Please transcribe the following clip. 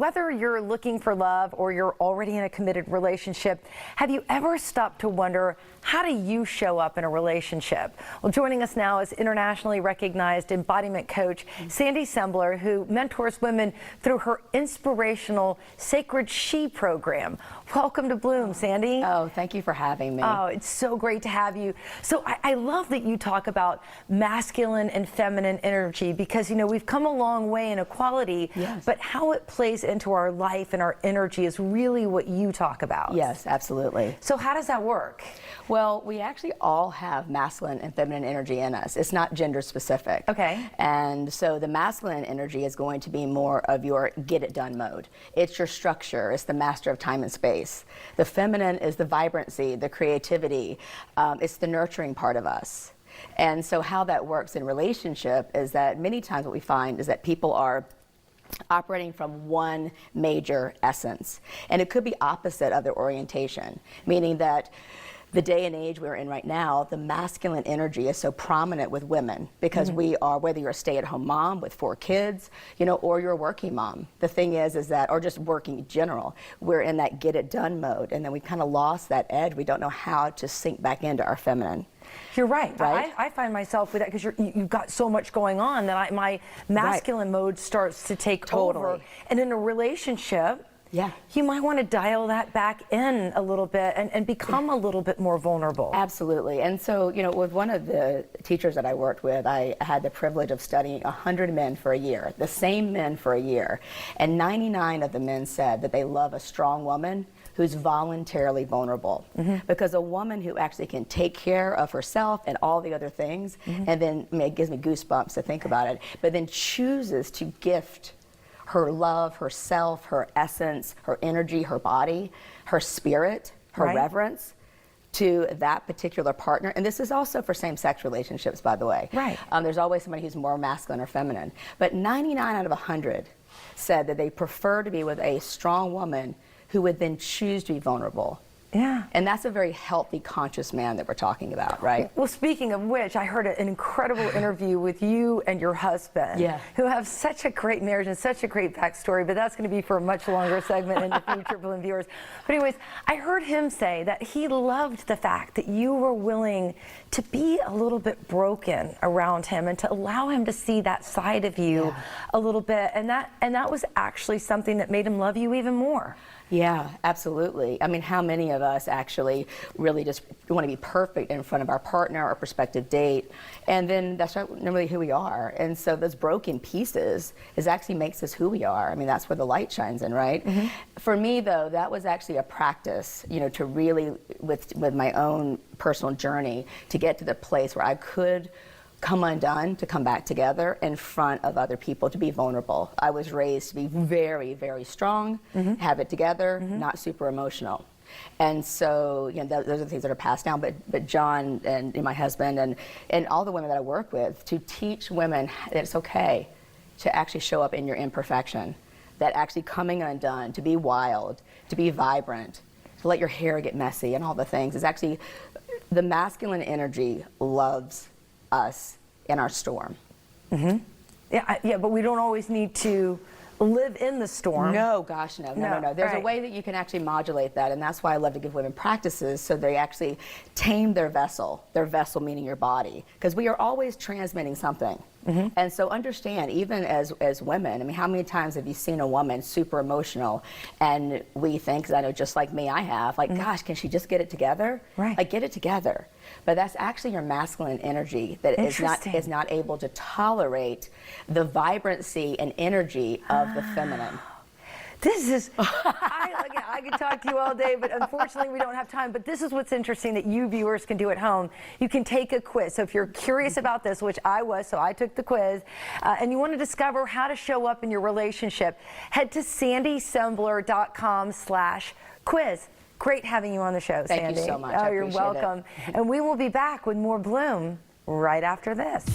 Whether you're looking for love or you're already in a committed relationship, have you ever stopped to wonder, how do you show up in a relationship? Well, joining us now is internationally recognized embodiment coach Sandy Sembler, who mentors women through her inspirational Sacred She program. Welcome to Bloom, Sandy. Oh, thank you for having me. Oh, it's so great to have you. So I love that you talk about masculine and feminine energy because, you know, we've come a long way in equality, yes, but how it plays into our life and our energy is really what you talk about. Yes, absolutely. So how does that work? Well, we actually all have masculine and feminine energy in us. It's not gender specific. Okay. And so the masculine energy is going to be more of your get it done mode. It's your structure. It's the master of time and space. The feminine is the vibrancy, the creativity. It's the nurturing part of us. And so how that works in relationship is that many times what we find is that people are operating from one major essence. And it could be opposite of their orientation, meaning that the day and age we're in right now, the masculine energy is so prominent with women because we are, whether you're a stay-at-home mom with 4 kids, you know, or you're a working mom. The thing is that, or just working in general, we're in that get-it-done mode, and then we kind of lost that edge. We don't know how to sink back into our feminine. You're right. Right? I find myself with that because you've got so much going on that my masculine mode starts to take over. And in a relationship, yeah, you might want to dial that back in a little bit and become a little bit more vulnerable. Absolutely. And so, you know, with one of the teachers that I worked with, I had the privilege of studying 100 men for a year, the same men for a year. And 99 of the men said that they love a strong woman who's voluntarily vulnerable. Because a woman who actually can take care of herself and all the other things, and then, I mean, it gives me goosebumps to think about it, but then chooses to gift her love, herself, her essence, her energy, her body, her spirit, her reverence to that particular partner. And this is also for same-sex relationships, by the way. Right. There's always somebody who's more masculine or feminine. But 99 out of 100 said that they prefer to be with a strong woman who would then choose to be vulnerable. Yeah. And that's a very healthy, conscious man that we're talking about, right? Well, speaking of which, I heard an incredible interview with you and your husband, who have such a great marriage and such a great backstory, but that's going to be for a much longer segment in the future, Bloom viewers. But anyways, I heard him say that he loved the fact that you were willing to be a little bit broken around him and to allow him to see that side of you a little bit, and that was actually something that made him love you even more. Yeah, absolutely. I mean, how many of us actually really just want to be perfect in front of our partner or prospective date, and then that's not really who we are. And so those broken pieces actually makes us who we are. I mean, that's where the light shines in, right? For me, though, that was actually a practice, you know, to really, with my own personal journey, to get to the place where I could come undone, to come back together in front of other people, to be vulnerable. I was raised to be very, very strong, have it together, not super emotional. And so, you know, those are the things that are passed down. But John and my husband and all the women that I work with, to teach women that it's okay to actually show up in your imperfection, that actually coming undone, to be wild, to be vibrant, to let your hair get messy and all the things, is actually, the masculine energy loves us in our storm. Yeah, but we don't always need to live in the storm. No, gosh, no. There's a way that you can actually modulate that, and that's why I love to give women practices so they actually tame their vessel meaning your body, because we are always transmitting something. And so understand, even as women, I mean, how many times have you seen a woman super emotional and we think, 'cause I know just like me, I have, like, gosh, can she just get it together? Like, get it together. But that's actually your masculine energy that is not able to tolerate the vibrancy and energy of the feminine. This is, I could talk to you all day, but unfortunately we don't have time. But this is what's interesting that you viewers can do at home. You can take a quiz. So if you're curious about this, which I was, so I took the quiz, and you want to discover how to show up in your relationship, head to sandysembler.com/quiz. Great having you on the show, Sandy. Thank you so much. Oh, you're welcome. And we will be back with more Bloom right after this.